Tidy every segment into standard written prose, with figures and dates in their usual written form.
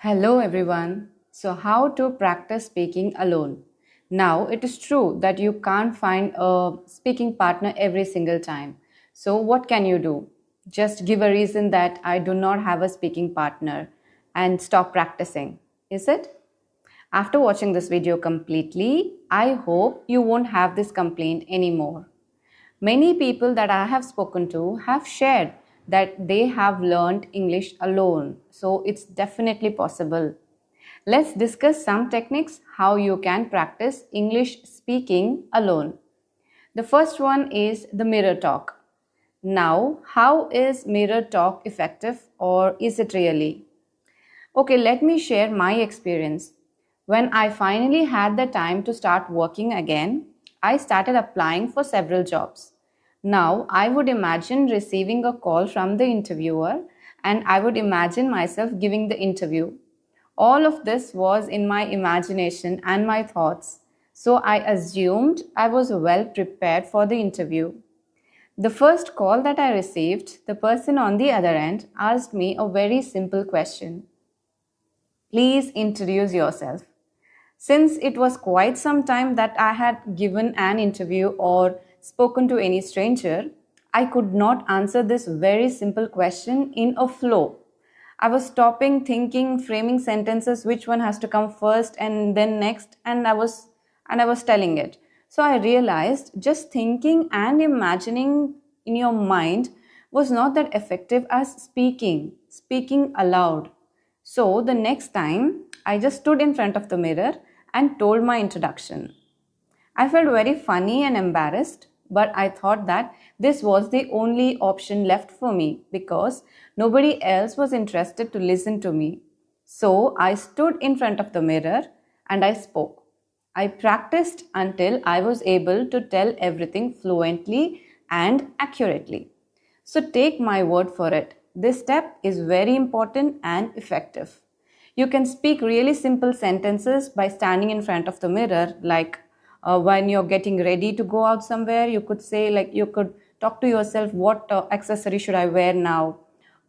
Hello everyone. So how to practice speaking alone? Now it is true that you can't find a speaking partner every single time. So what can you do? Just give a reason that I do not have a speaking partner and stop practicing. Is it? After watching this video completely, I hope you won't have this complaint anymore. Many people that I have spoken to have shared that they have learned English alone. So it's definitely possible. Let's discuss some techniques how you can practice English speaking alone. The first one is the mirror talk. Now, how is mirror talk effective or is it really? Okay, let me share my experience. When I finally had the time to start working again, I started applying for several jobs. Now, I would imagine receiving a call from the interviewer and I would imagine myself giving the interview. All of this was in my imagination and my thoughts, so I assumed I was well prepared for the interview. The first call that I received, the person on the other end asked me a very simple question. Please introduce yourself. Since it was quite some time that I had given an interview or spoken to any stranger, I could not answer this very simple question in a flow. I was stopping, thinking, framing sentences, which one has to come first and then next, and I was telling it. So I realized just thinking and imagining in your mind was not that effective as speaking aloud. So the next time, I just stood in front of the mirror and told my introduction. I felt very funny and embarrassed, but I thought that this was the only option left for me because nobody else was interested to listen to me. So I stood in front of the mirror and I spoke. I practiced until I was able to tell everything fluently and accurately. So take my word for it. This step is very important and effective. You can speak really simple sentences by standing in front of the mirror, like when you're getting ready to go out somewhere, you could say, like, you could talk to yourself, what accessory should I wear now?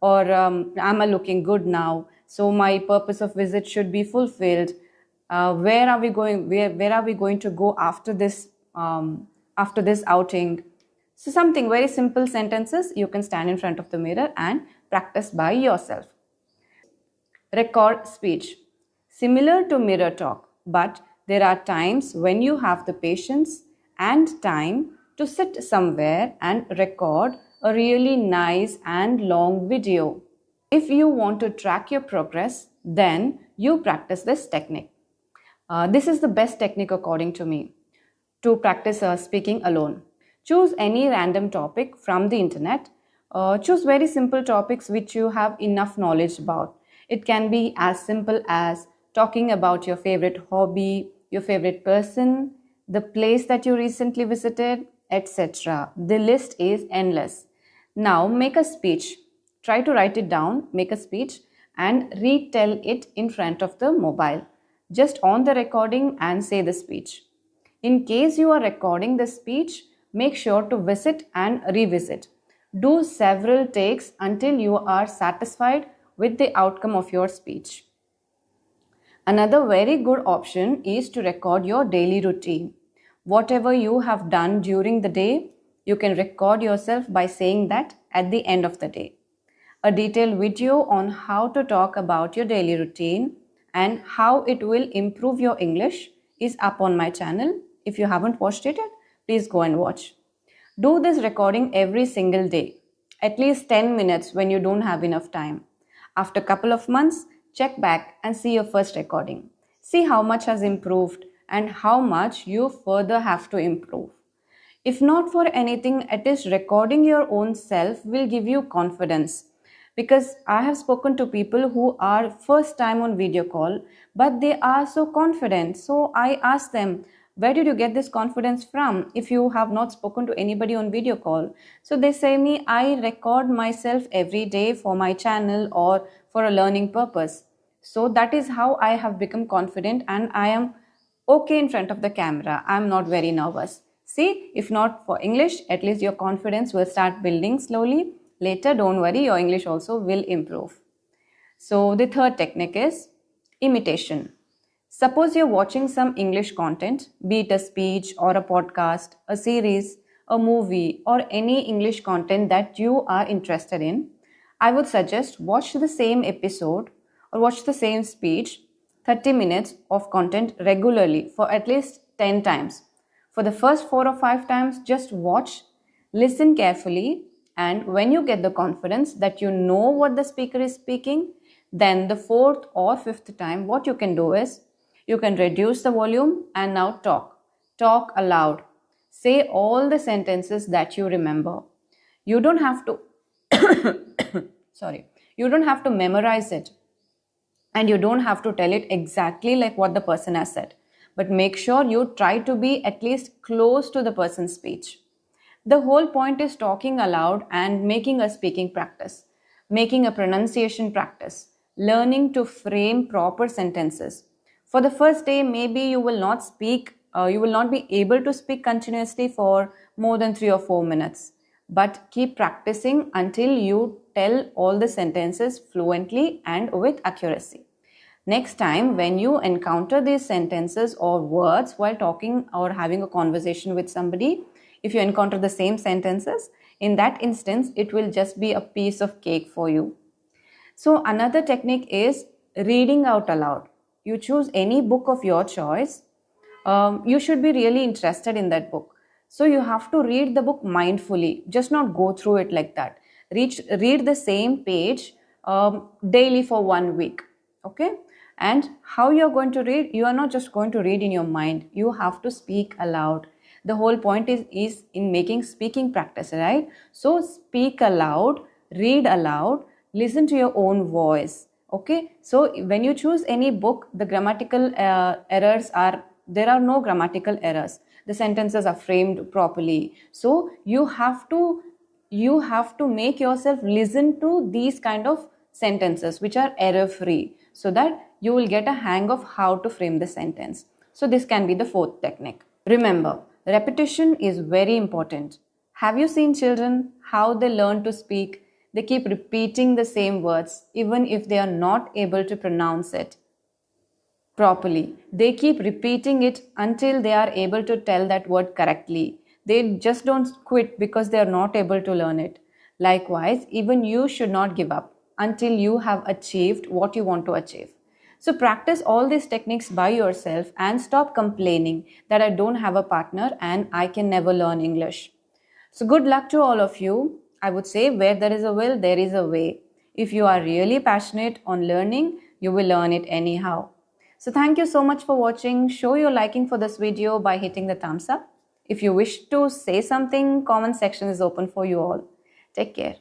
Or am I looking good now? So my purpose of visit should be fulfilled. Where are we going? Where are we going to go after this outing? So something very simple sentences you can stand in front of the mirror and practice by yourself. Record speech. Similar to mirror talk, but there are times when you have the patience and time to sit somewhere and record a really nice and long video. If you want to track your progress, then you practice this technique. This is the best technique according to me to practice speaking alone. Choose any random topic from the internet. Choose very simple topics which you have enough knowledge about. It can be as simple as talking about your favorite hobby, your favorite person, the place that you recently visited, etc. The list is endless. Now make a speech. Try to write it down, make a speech and retell it in front of the mobile. Just on the recording and say the speech. In case you are recording the speech, make sure to visit and revisit. Do several takes until you are satisfied with the outcome of your speech. Another very good option is to record your daily routine. Whatever you have done during the day, you can record yourself by saying that at the end of the day. A detailed video on how to talk about your daily routine and how it will improve your English is up on my channel. If you haven't watched it yet, please go and watch. Do this recording every single day, at least 10 minutes when you don't have enough time. After a couple of months, check back and see your first recording. See how much has improved and how much you further have to improve. If not for anything, at least recording your own self will give you confidence. Because I have spoken to people who are first time on video call, but they are so confident. So I ask them, where did you get this confidence from if you have not spoken to anybody on video call? So they say me, I record myself every day for my channel or for a learning purpose. So that is how I have become confident and I am okay in front of the camera. I am not very nervous. See, if not for English, at least your confidence will start building slowly. Later, don't worry, your English also will improve. So the third technique is Imitation. Suppose you're watching some English content, be it a speech or a podcast, a series, a movie, or any English content that you are interested in. I would suggest watch the same episode or watch the same speech 30 minutes of content regularly for at least 10 times. For the first 4 or 5 times, just watch, listen carefully, and when you get the confidence that you know what the speaker is speaking, then the fourth or fifth time, what you can do is you can reduce the volume and now talk. Talk aloud. Say all the sentences that you remember. You don't have to you don't have to memorize it, and you don't have to tell it exactly like what the person has said, but make sure you try to be at least close to the person's speech. The whole point is talking aloud and making a speaking practice, making a pronunciation practice, learning to frame proper sentences. For the first day, maybe you will not be able to speak continuously for more than 3 or 4 minutes. But keep practicing until you tell all the sentences fluently and with accuracy. Next time, when you encounter these sentences or words while talking or having a conversation with somebody, if you encounter the same sentences, in that instance, it will just be a piece of cake for you. So, another technique is reading out aloud. You choose any book of your choice. You should be really interested in that book. So, you have to read the book mindfully, just not go through it like that. Read the same page daily for 1 week. Okay? And how you're going to read, you are not just going to read in your mind, you have to speak aloud. The whole point is in making speaking practice, right? So speak aloud, read aloud, listen to your own voice. Okay, so when you choose any book, the grammatical there are no grammatical errors. The sentences are framed properly. So you have to make yourself listen to these kind of sentences which are error free, so that you will get a hang of how to frame the sentence. So this can be the fourth technique. Remember, repetition is very important. Have you seen children, how they learn to speak? They keep repeating the same words even if they are not able to pronounce it properly. They keep repeating it until they are able to tell that word correctly. They just don't quit because they are not able to learn it. Likewise, even you should not give up until you have achieved what you want to achieve. So practice all these techniques by yourself and stop complaining that I don't have a partner and I can never learn English. So good luck to all of you. I would say where there is a will, there is a way. If you are really passionate on learning, you will learn it anyhow. So thank you so much for watching. Show your liking for this video by hitting the thumbs up. If you wish to say something, comment section is open for you all. Take care.